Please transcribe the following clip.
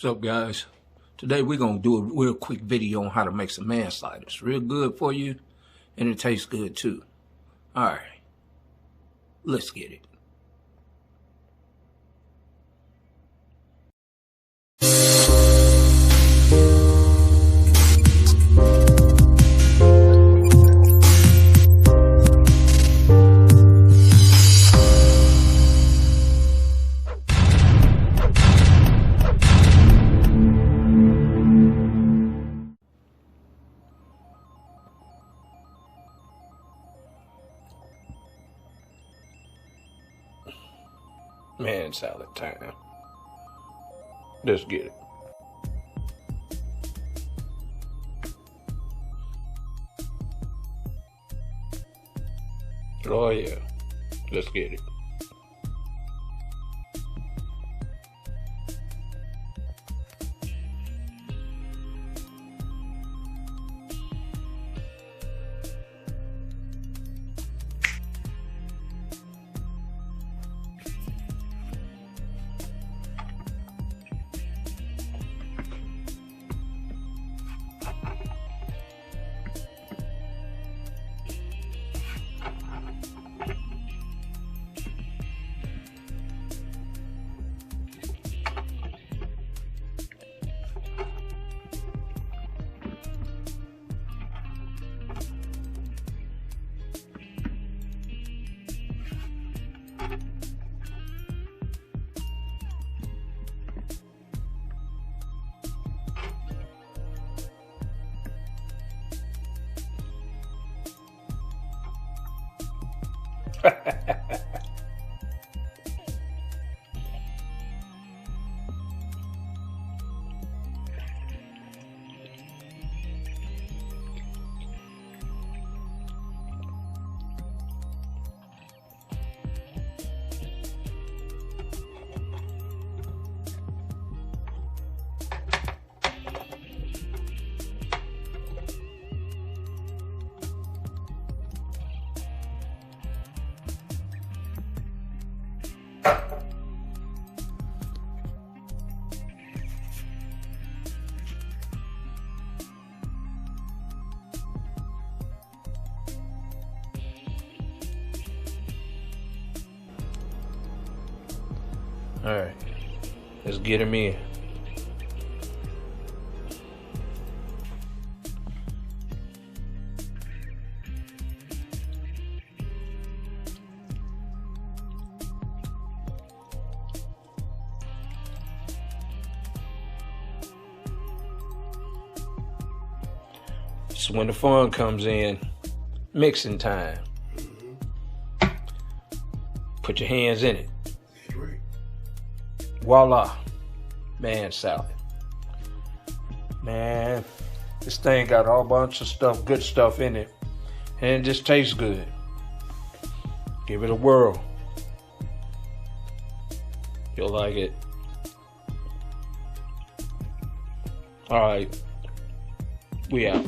up, guys? Today we're going to do a real quick video on how to make some man sliders. Real good for you, and it tastes good too. Alright, let's get it. Man salad time. Let's get it. Oh yeah, let's get it. Alright, let's get him in. So when the fun comes in, mixing time. Put your hands in it. Voila, man salad. Man, this thing got a whole bunch of stuff, good stuff in it, and it just tastes good. Give it a whirl. You'll like it. All right, we out.